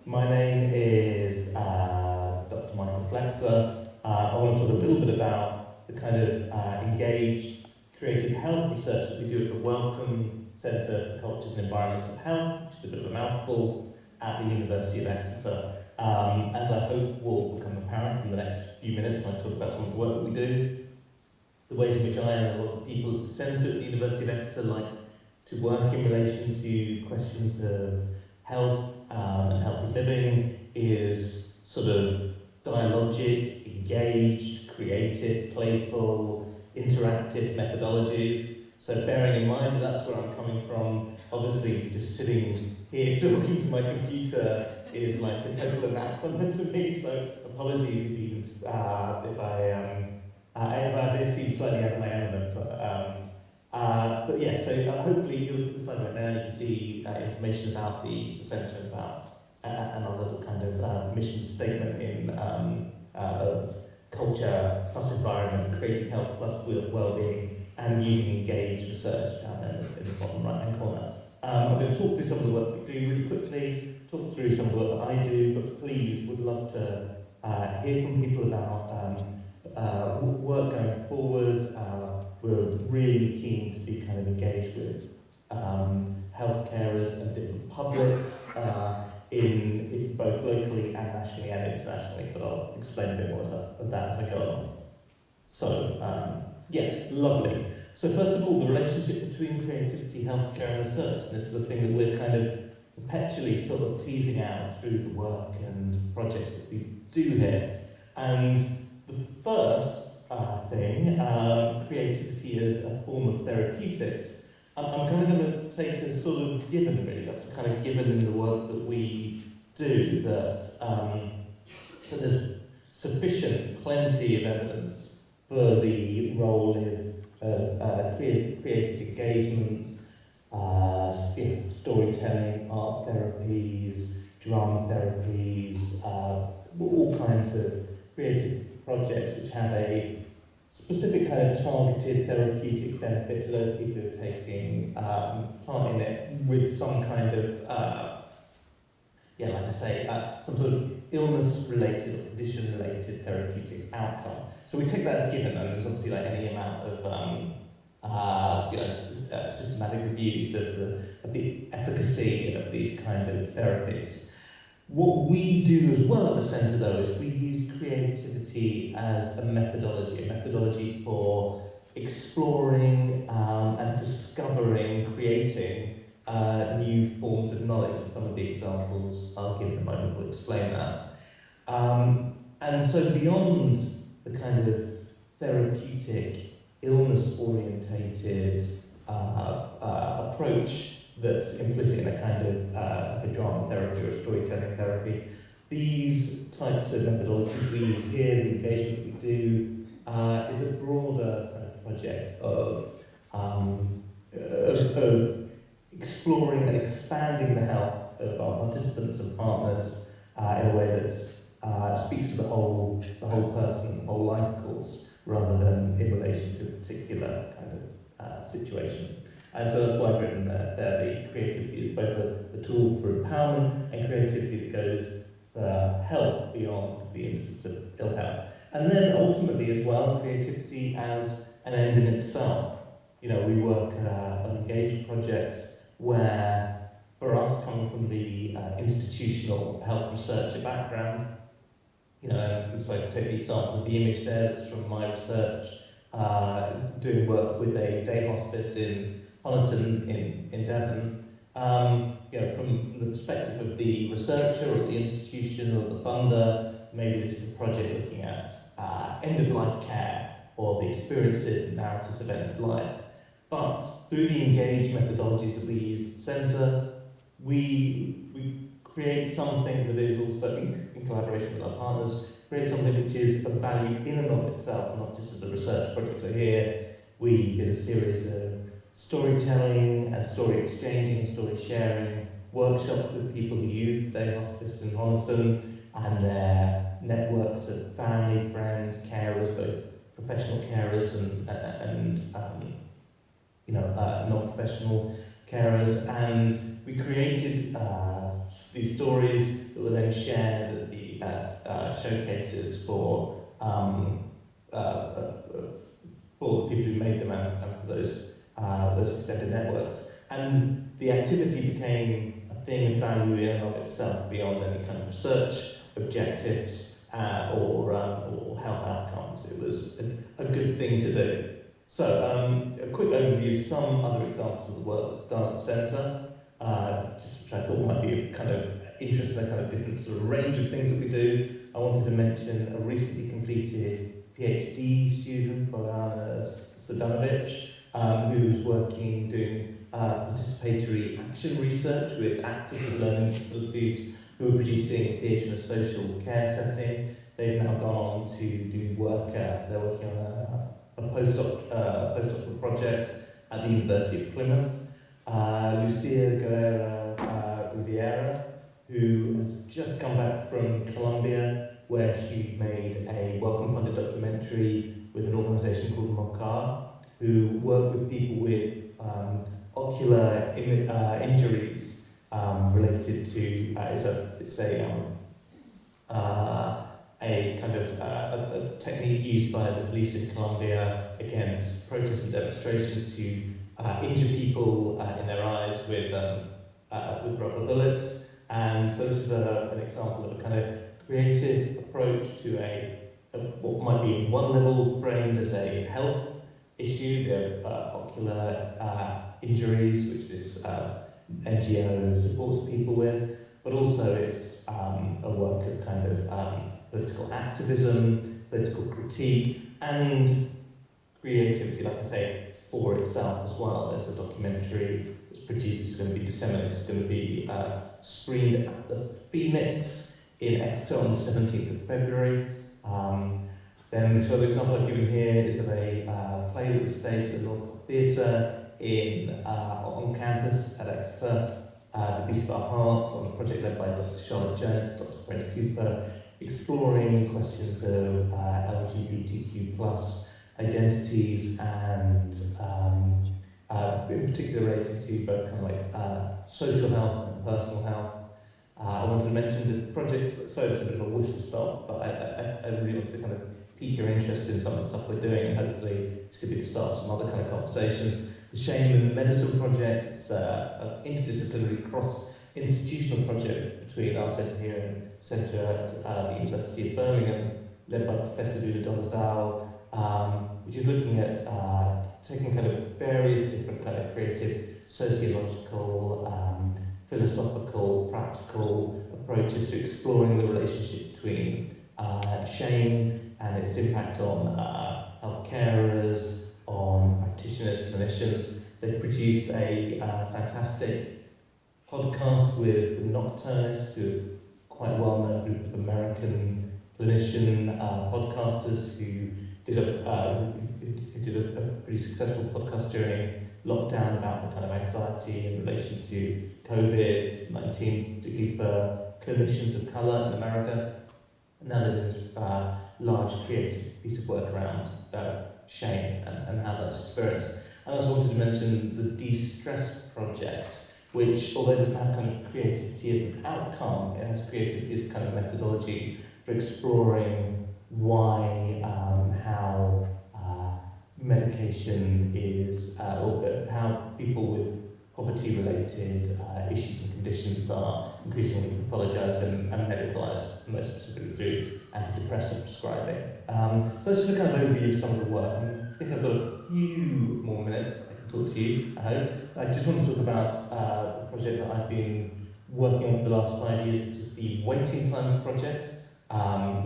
My name is Dr. Michael Flexer. I want to talk a little bit about the kind of engaged creative health research that we do at the Wellcome Centre for Cultures and Environments of Health, which is a bit of a mouthful, at the University of Exeter. As I hope will become apparent in the next few minutes when I talk about some of the work that we do, the ways in which I and a lot of people at the Centre at the University of Exeter like to work in relation to questions of health and healthy living is sort of dialogic, engaged, creative, playful, interactive methodologies. So bearing in mind that that's where I'm coming from, obviously just sitting here talking to my computer is like a total anathema to me, so apologies if I seem slightly out of my element. But yeah, so hopefully you look at the slide right now, you can see information about the centre, about and our little kind of mission statement in of culture plus environment, creating health plus well-being, and using engaged research down there in the bottom right-hand corner. I'm going to talk through some of the work we do really quickly, talk through some of the work that I do, but please would love to hear from people about work going forward. We're really keen to be kind of engaged with health carers and different publics in both locally and nationally and internationally, but I'll explain a bit more of that as I go along. So, yes, lovely. So first of all, the relationship between creativity, healthcare and research. This is the thing that we're kind of perpetually sort of teasing out through the work and projects that we do here. And the first thing, creativity as a form of therapeutics, I'm kind of going to take as sort of given, really. That's kind of given in the work that we do, that there's plenty of evidence for the role of creative engagements, storytelling, art therapies, drama therapies, all kinds of creative projects which have a specific kind of targeted therapeutic benefit to those people who are taking part in it with some kind of, like I say, some sort of illness-related or condition-related therapeutic outcome. So we take that as given, and there's obviously like any amount of systematic reviews of the efficacy of these kinds of therapies. What we do as well at the centre, though, is we use creativity as a methodology for exploring and discovering, creating new forms of knowledge. And some of the examples I'll give in a moment will explain that. And so beyond the kind of therapeutic, illness-orientated approach that's implicit in a kind of a drama therapy or a storytelling therapy, these types of methodologies we use here, the engagement we do, is a broader kind of project of exploring and expanding the health of our participants and partners in a way that speaks to the whole person, the whole life course, rather than in relation to a particular kind of situation. And so that's why I've written there the creativity is both a tool for empowerment and creativity that goes for health beyond the instance of ill health. And then ultimately as well, creativity as an end in itself. You know, we work on engaged projects where, for us, coming from the institutional health researcher background, you know, so I take the example of the image there that's from my research, doing work with a day hospice in Honiton in Devon. You know, from the perspective of the researcher or the institution or the funder, maybe this is a project looking at end-of-life care or the experiences and narratives of end-of-life. But through the engaged methodologies that we use at the centre, we create something that is also, in collaboration with our partners, create something which is of value in and of itself, not just as a research project. So here we did a series of storytelling and story exchanging, story sharing, workshops with people who use the day hospice in Honiton and their networks of family, friends, carers, both professional carers and non-professional carers, and we created these stories that were then shared at the showcases for the people who made them and for those extended networks. And the activity became a thing of value in and of itself beyond any kind of research objectives or health outcomes. It was a good thing to do. So, a quick overview of some other examples of the work that's done at the centre, which I thought might be of kind of interest in a kind of different sort of range of things that we do. I wanted to mention a recently completed PhD student, Bojana Sadanovic, who's working doing participatory action research with active with learning disabilities who are producing a theatre in a social care setting. They've now gone on to do work, they're working on a postdoctoral project at the University of Plymouth. Lucia Guerrera Riviera, who has just come back from Colombia, where she made a Wellcome-funded documentary with an organisation called MOCAR, who work with people with ocular injuries related to a kind of a technique used by the police in Colombia against protests and demonstrations to injure people in their eyes with rubber bullets. And so this is an example of a kind of creative approach to what might be one level framed as a health issue, the ocular injuries, which this NGO supports people with, but also it's a work of kind of political activism, political critique, and creativity, like I say, for itself as well. There's a documentary that's produced, it's going to be disseminated, it's going to be screened at the Phoenix in Exeter on the 17th of February. Then this other example I've given here is of a play that was staged at the North Theatre on campus at Exeter, The Beat of Our Hearts, on a project led by Dr. Charlotte Jones, Dr. Brenda Cooper, exploring questions of LGBTQ+ identities and in particular related to both kind of like social health and personal health. I wanted to mention the project, so it's a bit of a whistle stop, but I really want to kind of pique your interest in some of the stuff we're doing, and hopefully this could be the start of some other kind of conversations. The Shame in Medicine project is an interdisciplinary cross-institutional project between our centre here and centre at the University of Birmingham, led by Professor Lula Dolezal, which is looking at taking kind of various different kind of creative, sociological, philosophical, practical approaches to exploring the relationship between shame and its impact on health carers, on practitioners, clinicians. They've produced a fantastic podcast with the Nocturnists, who are quite a well-known group of American clinician podcasters who did a pretty successful podcast during lockdown about the kind of anxiety in relation to COVID-19, particularly for clinicians of colour in America. And now they're doing this large creative piece of work around shame and how that's experienced. I also wanted to mention the De-Stress Project, which, although it doesn't have kind of creativity as an outcome, it has creativity as a kind of methodology for exploring why, how medication is, or how people with poverty-related issues and conditions are increasingly pathologised and medicalised, most specifically through antidepressant prescribing. So that's just a kind of overview of some of the work. I think I've got a few more minutes I can talk to you, I hope. I just want to talk about the project that I've been working on for the last 5 years, which is the Waiting Times Project,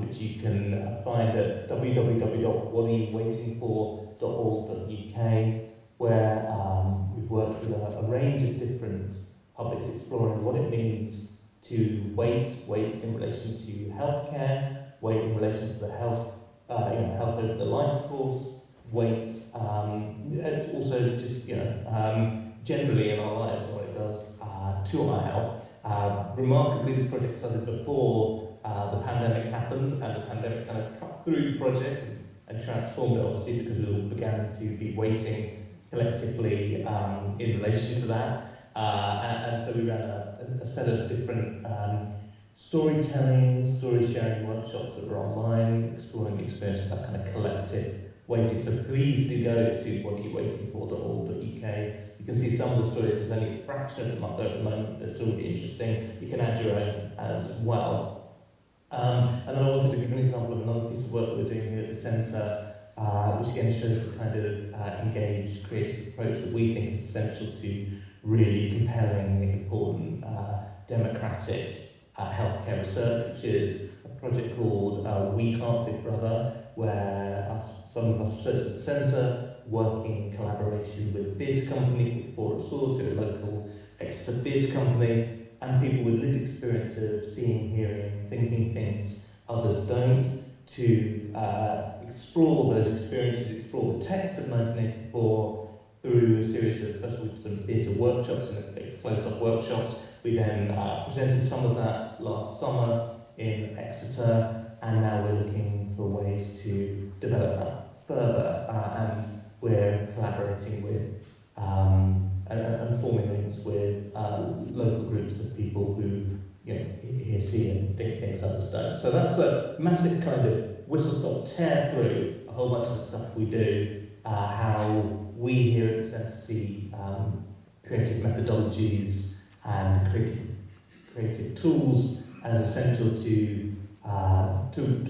which you can find at www.whatareyouwaitingfor.org.uk, where we've worked with a range of different publics exploring what it means to wait in relation to healthcare, wait in relation to the health over the life course, wait, and also just generally in our lives and what it does to our health. Remarkably, this project started before the pandemic happened, and the pandemic kind of cut through the project and transformed it, obviously, because we all began to be waiting collectively in relation to that. And so we ran a a set of different storytelling, story sharing workshops that are online, exploring the experience of that kind of collective waiting. So please do go to whatareyouwaitingfor.org.uk. You can see some of the stories. There's only a fraction of them up there at the moment. They're still really interesting. You can add your own as well. And then I wanted to give an example of another piece of work we're doing here at the centre, which again shows the kind of engaged, creative approach that we think is essential to really compelling, important, democratic healthcare research, which is a project called We Can't Big Brother, where some of us researchers at the centre, working in collaboration with a theatre company called Four of Swords, who are a local Exeter theatre company, and people with lived experience of seeing, hearing, thinking things others don't, to explore those experiences, explore the text of 1984 through a series of, first of all, some theatre workshops and closed-off workshops. We then presented some of that last summer in Exeter, and now we're looking for ways to develop that further, and we're collaborating with and forming links with local groups of people who hear, see and think things others don't. So that's a massive kind of whistle-stop tear through a whole bunch of the stuff we do, how we here at the Centre see creative methodologies and creative tools as essential to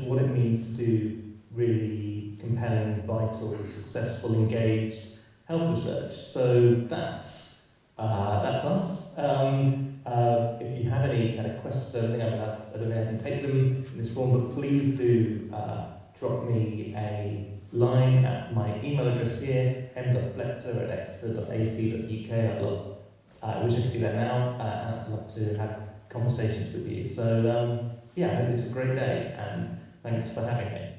what it means to do really compelling, vital, successful, engaged health research. So that's us. If you have any kind of questions or anything, I don't know how to take them in this form, but please do drop me a line at my email address here, m.flexer@exeter.ac.uk. I wish I could be there now, and I'd love to have conversations with you. So yeah, I hope it's a great day, and thanks for having me.